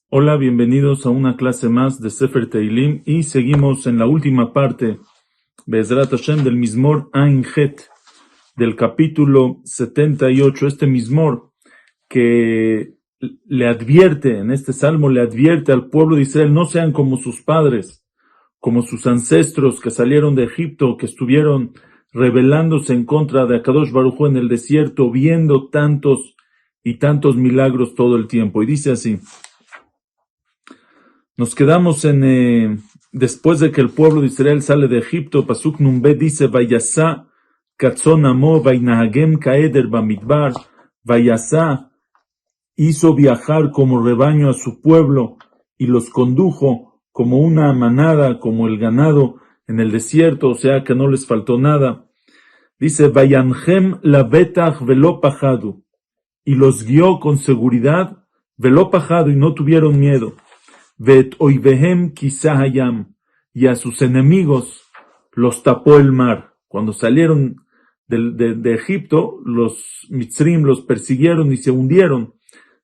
Hola, bienvenidos a una clase más de Sefer Teilim y seguimos en la última parte, Be'ezrat Hashem, del Mizmor Ain Het, del capítulo 78, este Mizmor que le advierte, en este salmo le advierte al pueblo de Israel, no sean como sus padres, como sus ancestros que salieron de Egipto, que estuvieron rebelándose en contra de Akadosh Baruj Hu en el desierto, viendo tantos y tantos milagros todo el tiempo. Y dice así: nos quedamos después de que el pueblo de Israel sale de Egipto. Pasuk Numbet dice: Vayasá katzon amo vainahagem kaeder bamidbar. Vayasá hizo viajar como rebaño a su pueblo y los condujo como una manada, como el ganado en el desierto, o sea que no les faltó nada. Dice: Vayanhem la betach velo pajadu, y los guió con seguridad, velo pajadu, y no tuvieron miedo. Vet oivehem kisahayam, y a sus enemigos los tapó el mar. Cuando salieron de Egipto, los mitzrim los persiguieron y se hundieron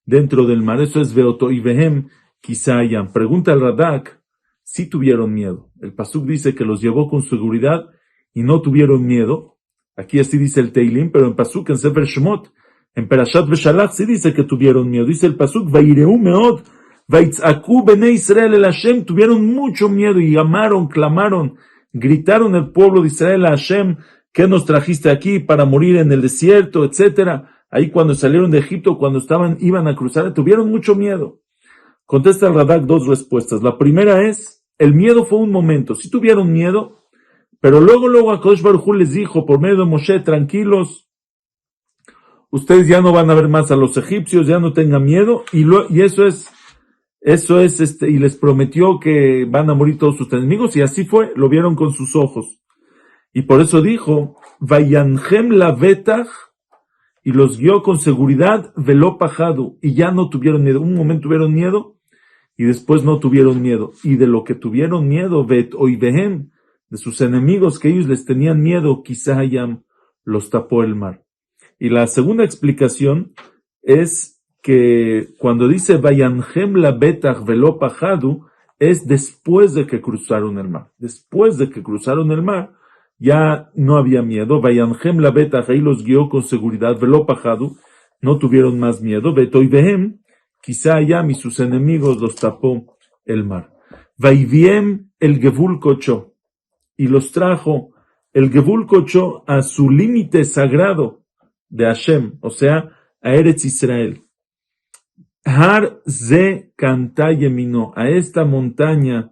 dentro del mar. Eso es Veot oivehem kisahayam. Pregunta el Radak, si tuvieron miedo. El pasuk dice que los llevó con seguridad y no tuvieron miedo. Aquí así dice el Teilim, pero en pasuk, en Sefer Shemot, en Perashat Beshalach, sí dice que tuvieron miedo. Dice el pasuk: Vaireu meod Vaitzakú Bnei Israel el Hashem, tuvieron mucho miedo y llamaron, clamaron, gritaron el pueblo de Israel a Hashem: ¿qué nos trajiste aquí para morir en el desierto, etcétera? Ahí cuando salieron de Egipto, cuando iban a cruzar, tuvieron mucho miedo. Contesta el Radak dos respuestas. La primera es: el miedo fue un momento, sí tuvieron miedo, pero luego Akadosh Baruj Hu les dijo por medio de Moshe: tranquilos, ustedes ya no van a ver más a los egipcios, ya no tengan miedo, y eso es, y les prometió que van a morir todos sus enemigos, y así fue, lo vieron con sus ojos. Y por eso dijo: Vayanhem la betach, y los guió con seguridad, velo pajadu, y ya no tuvieron miedo. Un momento tuvieron miedo, y después no tuvieron miedo. Y de lo que tuvieron miedo, vet oivehem, de sus enemigos que ellos les tenían miedo, kisahayam, los tapó el mar. Y la segunda explicación es que cuando dice Vayanhem la betach velo pajadu, es después de que cruzaron el mar. Después de que cruzaron el mar, ya no había miedo. Vayanhem la betach, ahí los guió con seguridad, velo pajadu, no tuvieron más miedo. Betoivehem, quizá allá y sus enemigos los tapó el mar. Vaiviem el Gevul Kocho, y los trajo el Gevul Kocho a su límite sagrado de Hashem, o sea, a Eretz Israel. Har ze Kantá Yeminó, a esta montaña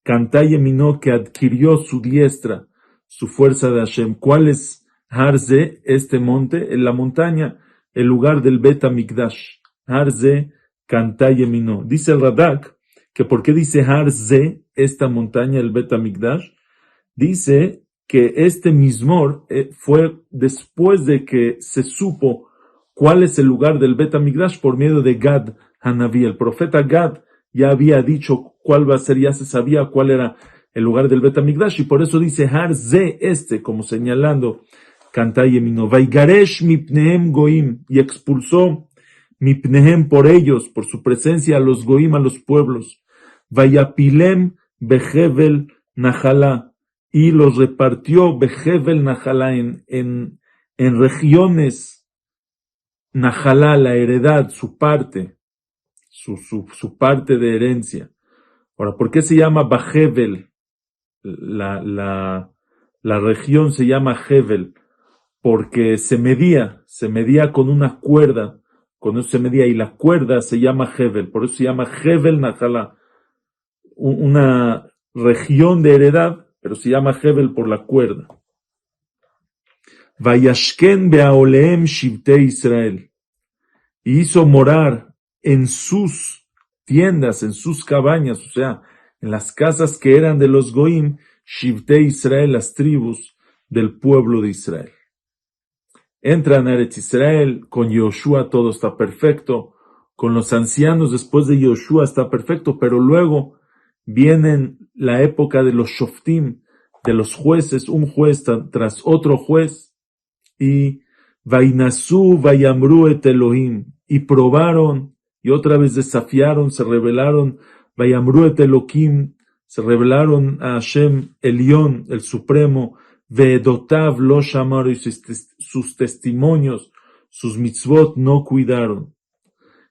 Kantá Yeminó, que adquirió su diestra, su fuerza de Hashem. ¿Cuál es Har ze? Este monte, en la montaña, el lugar del Bet HaMikdash. Har ze Kantá Yeminó. Dice el Radak que ¿por qué dice Har ze, esta montaña, el Bet HaMikdash? Dice que este Mizmor fue después de que se supo cuál es el lugar del Bet HaMikdash por medio de Gad Hanaví. El profeta Gad ya había dicho cuál va a ser, ya se sabía cuál era el lugar del Bet HaMikdash, y por eso dice Har ze, como señalando Kantá Yeminó. Vaigaresh mipnehem goim, y expulsó mipnehem por ellos, por su presencia, a los goim, a los pueblos. Vayapilem behevel najalá, y los repartió behevel najalá en regiones. Najalá, la heredad, su parte, su parte de herencia. Ahora, ¿por qué se llama Bajevel? La región se llama Hevel, porque se medía con una cuerda, con eso se medía, y la cuerda se llama Hevel, por eso se llama Hevel Najalá, una región de heredad, pero se llama Hevel por la cuerda. Vayashken beaoleem shivtei Israel, y hizo morar en sus tiendas, en sus cabañas, o sea, en las casas que eran de los goim, shivtei Israel, las tribus del pueblo de Israel. Entran a Eretz Israel, con Yoshua todo está perfecto, con los ancianos después de Yoshua está perfecto, pero luego viene la época de los shoftim, de los jueces, un juez tras otro juez, y Vainasú Vayamru et Elohim, y probaron, y otra vez desafiaron, se rebelaron, Vayamru et Elohim, se rebelaron a Hashem Elión, el Supremo, Veedotav lo shamaron, y sus testimonios, sus mitzvot no cuidaron.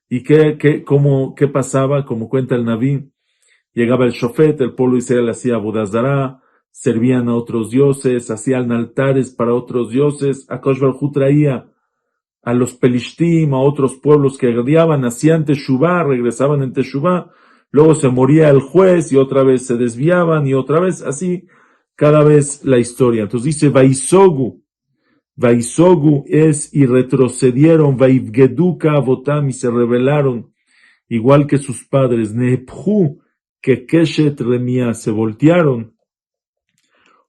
¿Y qué pasaba? Como cuenta el Naví, llegaba el shofet, el pueblo de Israel hacía Avodah Zará, servían a otros dioses, hacían altares para otros dioses. Akadosh Baruj Hu traía a los pelishtim, a otros pueblos que odiaban, hacían teshuvá, regresaban en teshuvá, luego se moría el juez y otra vez se desviaban y otra vez, así cada vez la historia. Entonces dice Vaisogu es y retrocedieron, Vaivgeduka avotam, y se rebelaron, igual que sus padres, Nephu que Keshet Remia, se voltearon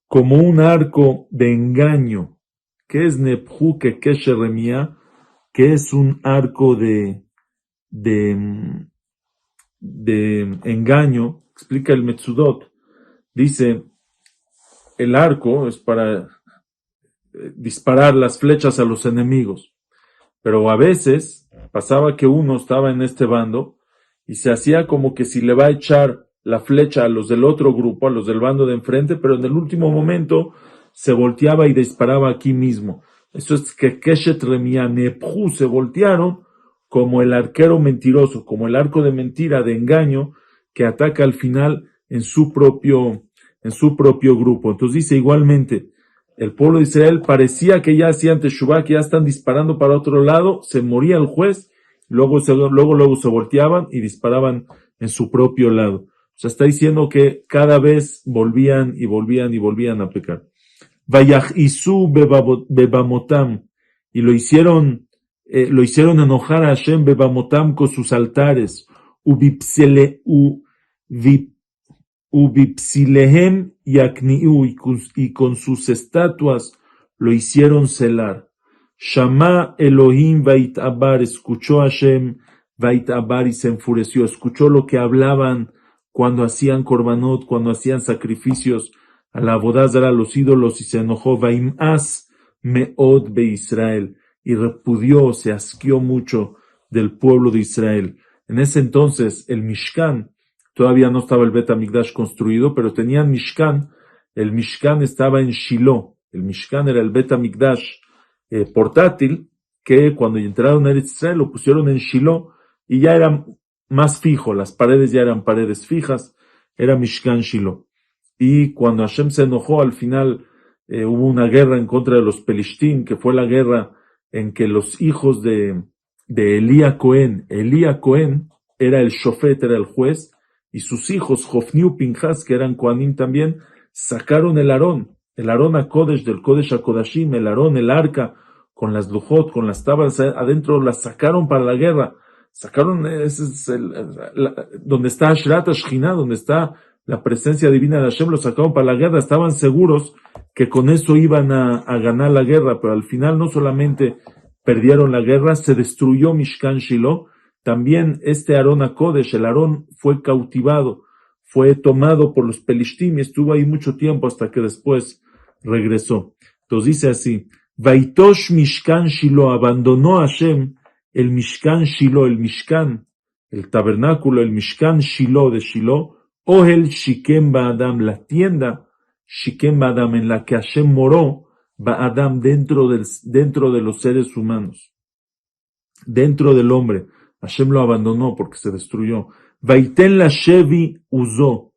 como un arco de engaño. ¿Qué es Nephu que Keshet Remia? Que es un arco de engaño. Explica el Metzudot. Dice, el arco es para disparar las flechas a los enemigos. Pero a veces pasaba que uno estaba en este bando y se hacía como que si le va a echar la flecha a los del otro grupo, a los del bando de enfrente, pero en el último momento se volteaba y disparaba aquí mismo. Eso es que Keshet Remia, Nephu, se voltearon como el arquero mentiroso, como el arco de mentira, de engaño, que ataca al final en su propio grupo. Entonces dice igualmente, el pueblo de Israel parecía que ya hacían teshuvá, que ya están disparando para otro lado, se moría el juez, luego se volteaban y disparaban en su propio lado. O sea, está diciendo que cada vez volvían a pecar. Vayachisu bebamotam, y lo hicieron enojar a Hashem bebamotam con sus altares, ubipsilehem yakniu, y con sus estatuas lo hicieron celar. Shama Elohim vaitabar, escuchó Hashem vaitabar y se enfureció, escuchó lo que hablaban cuando hacían korbanot, cuando hacían sacrificios a la Avodah Zará, a los ídolos, y se enojó. Vaim'as meod be Israel, y repudió, se asqueó mucho del pueblo de Israel. En ese entonces el Mishkan, todavía no estaba el Bet HaMikdash construido, pero tenían Mishkan. El Mishkan estaba en Shiloh. El Mishkan era el Bet HaMikdash portátil, que cuando entraron a Eretz Israel lo pusieron en Shiloh y ya era más fijo, las paredes ya eran paredes fijas, era Mishkan Shiloh. Y cuando Hashem se enojó, al final hubo una guerra en contra de los Pelishtim, que fue la guerra en que los hijos de Elías Cohen era el shofet, era el juez, y sus hijos, Hofni Pinchas, que eran Kohanim también, sacaron el Arón a Kodesh, del Kodesh a Kodashim, el Arón, el arca, con las lujot, con las tablas adentro, las sacaron para la guerra. Sacaron, donde está Ashrat Ashkinah, donde está la presencia divina de Hashem, lo sacaron para la guerra. Estaban seguros que con eso iban a ganar la guerra, pero al final no solamente perdieron la guerra, se destruyó Mishkan Shiloh. También este Arón a Kodesh, el Arón, fue cautivado, fue tomado por los Pelishtim y estuvo ahí mucho tiempo hasta que después regresó. Entonces dice así, Vaitosh Mishkan Shiloh, abandonó a Hashem el Mishkan Shiloh, el Mishkan, el tabernáculo, el Mishkan Shiloh de Shiloh, Ohel Shikem Ba'adam, la tienda Shikem Ba'adam, en la que Hashem moró, Ba'adam, dentro de los seres humanos, dentro del hombre. Hashem lo abandonó porque se destruyó. Vaiten la Shevi usó,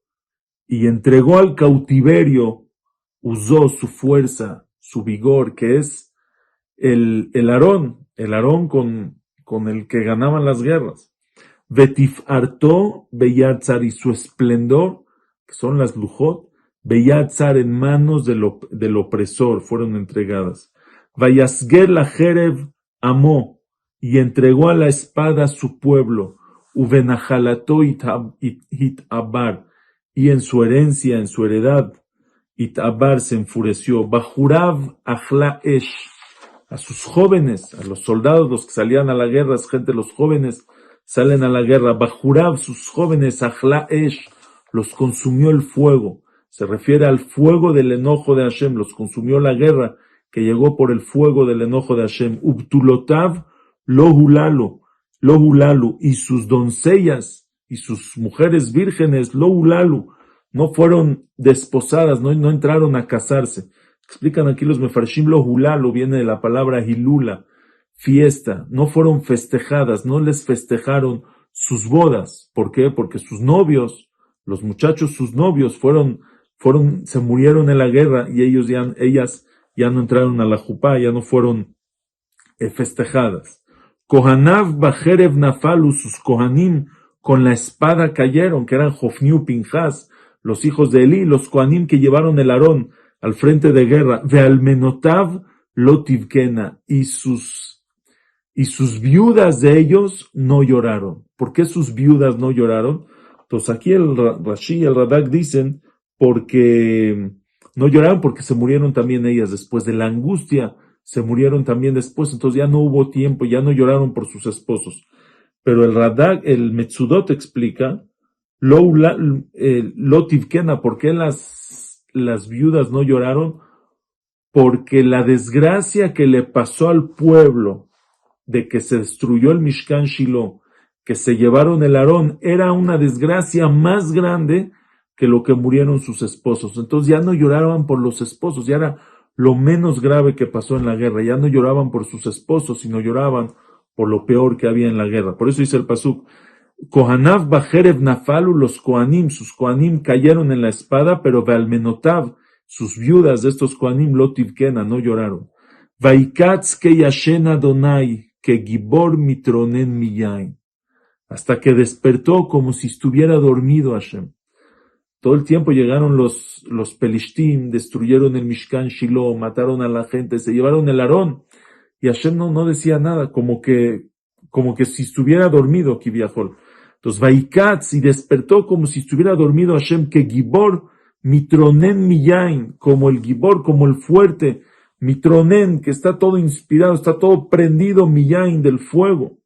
y entregó al cautiverio, usó su fuerza, su vigor, que es el Arón con el que ganaban las guerras. Vetif hartó Beyatzar, y su esplendor, que son las lujot, Beyatzar, en manos del opresor fueron entregadas. Vayasger la Jerev amó, y entregó a la espada a su pueblo. Uvenajalato Itabar, y en su herencia, en su heredad, Itabar se enfureció. Bajurav Achla Esh, a sus jóvenes, a los soldados, los que salían a la guerra, los jóvenes salen a la guerra. Bajurav, sus jóvenes, Achla Esh, los consumió el fuego. Se refiere al fuego del enojo de Hashem, los consumió la guerra que llegó por el fuego del enojo de Hashem. Ubtulotav lo hulalu, y sus doncellas y sus mujeres vírgenes lo hulalu, no fueron desposadas, no entraron a casarse. Explican aquí los mefarshim, lo hulalu viene de la palabra hilula, fiesta, no fueron festejadas, no les festejaron sus bodas. ¿Por qué? Porque sus novios, los muchachos, sus novios se murieron en la guerra y ellas ya no entraron a la jupá, ya no fueron festejadas. Kohanav bajerev nafalu, sus kohanim con la espada cayeron, que eran Jofniu Pinjas, los hijos de Elí, los kohanim que llevaron el Aarón al frente de guerra. Vealmenotav lotivkena, y sus viudas de ellos no lloraron. ¿Por qué sus viudas no lloraron? Entonces aquí el Rashi y el Radak dicen, porque no lloraron porque se murieron también ellas después de la angustia, se murieron también después, entonces ya no hubo tiempo, ya no lloraron por sus esposos. Pero el Radak, el Metzudot explica, lo tivkena, ¿por qué las viudas no lloraron? Porque la desgracia que le pasó al pueblo de que se destruyó el Mishkan Shiloh, que se llevaron el Aarón, era una desgracia más grande que lo que murieron sus esposos. Entonces ya no lloraban por los esposos, ya era lo menos grave que pasó en la guerra. Ya no lloraban por sus esposos, sino lloraban por lo peor que había en la guerra. Por eso dice el pasuk, Kohanav bajerev nafalu, los kohanim, sus kohanim cayeron en la espada, pero Bealmenotav, sus viudas de estos kohanim, lotivkena, no lloraron. Vaikatz que yashena Adonai, que gibor mitronen miyain, hasta que despertó como si estuviera dormido Hashem. Todo el tiempo llegaron los Pelishtim, destruyeron el Mishkan Shiloh, mataron a la gente, se llevaron el Aarón, y Hashem no decía nada, como que si estuviera dormido, Kiviahol. Entonces, Vaikatz, y despertó como si estuviera dormido Hashem, que Gibor, Mitronen Miyain, como el Gibor, como el fuerte, Mitronen, que está todo inspirado, está todo prendido, Miyain, del fuego.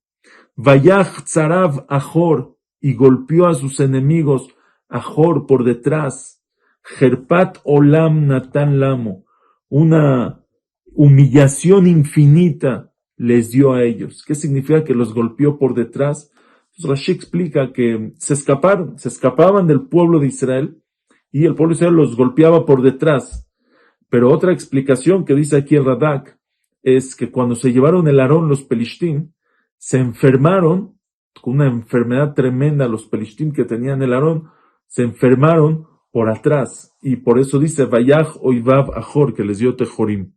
Vayach Tzarav Ajor, y golpeó a sus enemigos, Ajor por detrás. Jerpat Olam Natan Lamo, una humillación infinita les dio a ellos. ¿Qué significa que los golpeó por detrás? Pues Rashi explica que se escapaban del pueblo de Israel y el pueblo de Israel los golpeaba por detrás. Pero otra explicación que dice aquí el Radak es que cuando se llevaron el Aarón los Pelishtim, se enfermaron con una enfermedad tremenda, los Pelishtim que tenían el Aarón, se enfermaron por atrás, y por eso dice Vayach Oivav Ajor, que les dio Tejorim.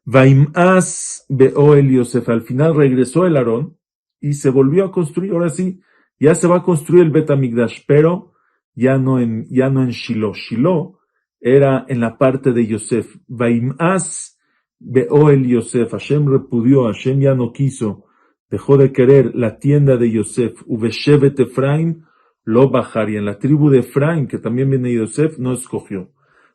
Vaimás Beoel Yosef, al final regresó el Aarón y se volvió a construir. Ahora sí, ya se va a construir el Bet HaMikdash, pero ya no en Shiloh. Shiloh era en la parte de Yosef. Vaimás Beoel Yosef, Hashem repudió, Hashem ya no quiso, dejó de querer la tienda de Yosef. Uveshevet Efraim lo bajar, y en la tribu de Efraim, que también viene Yosef, no escogió.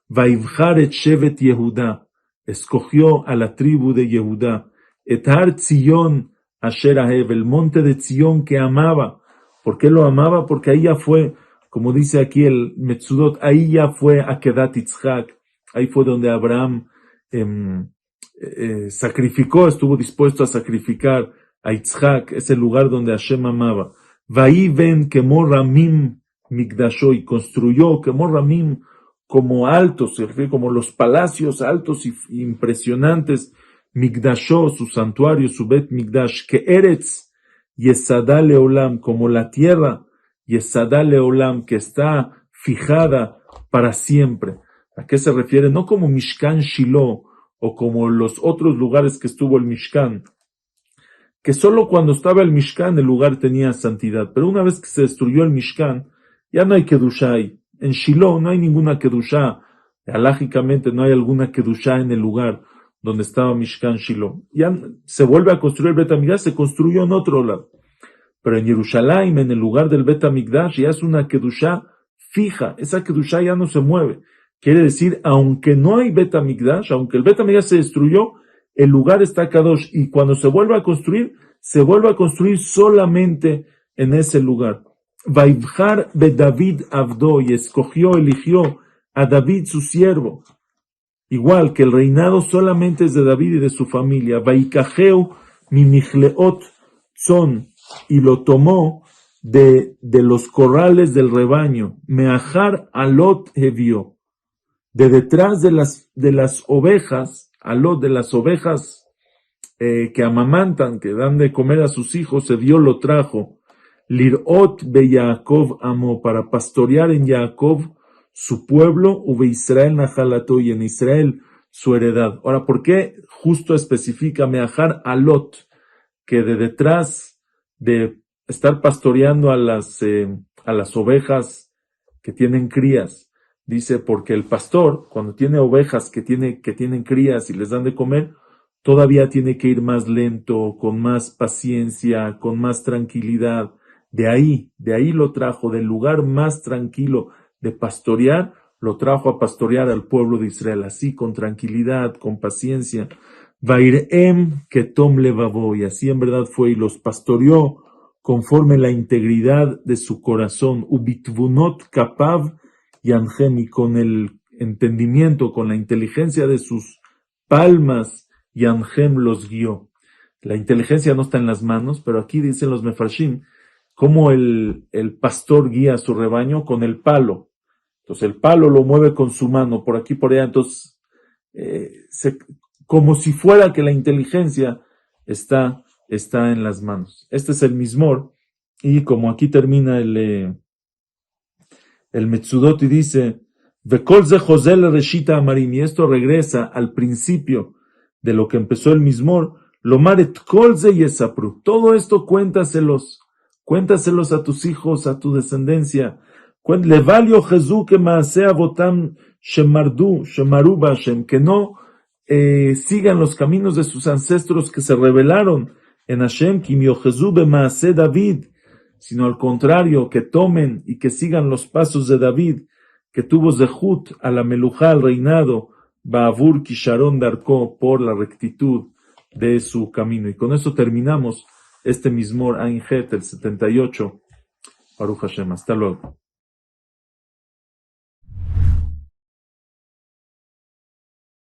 Vaivchar et Shevet Yehuda, escogió a la tribu de Yehuda. Et Har Tzion Asher Ahev, el monte de Tzion que amaba. ¿Por qué lo amaba? Porque ahí ya fue, como dice aquí el Metzudot, ahí ya fue Akedat Yitzhak, ahí fue donde Abraham sacrificó, estuvo dispuesto a sacrificar a Yitzhak, es el lugar donde Hashem amaba. Vaí ven quemó Ramim Migdashó, y construyó, quemó Ramim, como altos, se refiere como los palacios altos y impresionantes, Migdashó, su santuario, su Bet Migdash, que Eretz Yesadá Leolam, como la tierra, Yesadá Leolam, que está fijada para siempre. ¿A qué se refiere? No como Mishkan Shiloh, o como los otros lugares que estuvo el Mishkan, que solo cuando estaba el Mishkan el lugar tenía santidad, pero una vez que se destruyó el Mishkan, ya no hay Kedushá ahí. En Shiloh no hay ninguna Kedushá, alágicamente no hay alguna Kedushá en el lugar donde estaba Mishkan Shiloh. Ya se vuelve a construir el Bet HaMikdash, se construyó en otro lado. Pero en Jerusalén, en el lugar del Bet HaMikdash, ya es una Kedushá fija, esa Kedushá ya no se mueve. Quiere decir, aunque no hay Bet HaMikdash, aunque el Bet HaMikdash se destruyó, el lugar está Kadosh, y cuando se vuelve a construir solamente en ese lugar. Vaivchar be David Avdo, y escogió, eligió a David su siervo. igual que el reinado solamente es de David y de su familia. Vaikajeu mi michleot son, y lo tomó de los corrales del rebaño. Meajar alot hevió, de detrás de las ovejas, alot de las ovejas que amamantan, que dan de comer a sus hijos, se dio lo trajo. Lirot be Yaakov amó, para pastorear en Jacob su pueblo, ube Israel najalato, y en Israel su heredad. Ahora, ¿por qué justo especifica Meajar alot, que de detrás de estar pastoreando a las ovejas que tienen crías? Dice, porque el pastor, cuando tiene ovejas que tienen crías y les dan de comer, todavía tiene que ir más lento, con más paciencia, con más tranquilidad. De ahí lo trajo, del lugar más tranquilo de pastorear, lo trajo a pastorear al pueblo de Israel, así, con tranquilidad, con paciencia. Vairem ketom levavo, y así en verdad fue, y los pastoreó conforme la integridad de su corazón. Ubitvunot kapav yanchem, y con el entendimiento, con la inteligencia de sus palmas, yanchem los guió. La inteligencia no está en las manos, pero aquí dicen los mefarshim, cómo el pastor guía a su rebaño con el palo. Entonces el palo lo mueve con su mano, por aquí, por allá. Entonces, como si fuera que la inteligencia está en las manos. Este es el Mizmor, y como aquí termina el Metzudot, y dice, Vekol ze Josel Reshita Amarim, y esto regresa al principio de lo que empezó el Mizmor, Lomaret Kol ze Yesapru, todo esto cuéntaselos a tus hijos, a tu descendencia. Levalio Jesús que Maasea Botam Shemaru Bashem, que no sigan los caminos de sus ancestros que se rebelaron en Hashem, Kimio Jesús be Maase David, sino al contrario, que tomen y que sigan los pasos de David, que tuvo Zehut a la Melujá, al reinado, Ba'avur Kisharon Darko, por la rectitud de su camino. Y con eso terminamos este Mizmor Ain Het, el 78. Baruch Hashem. Hasta luego.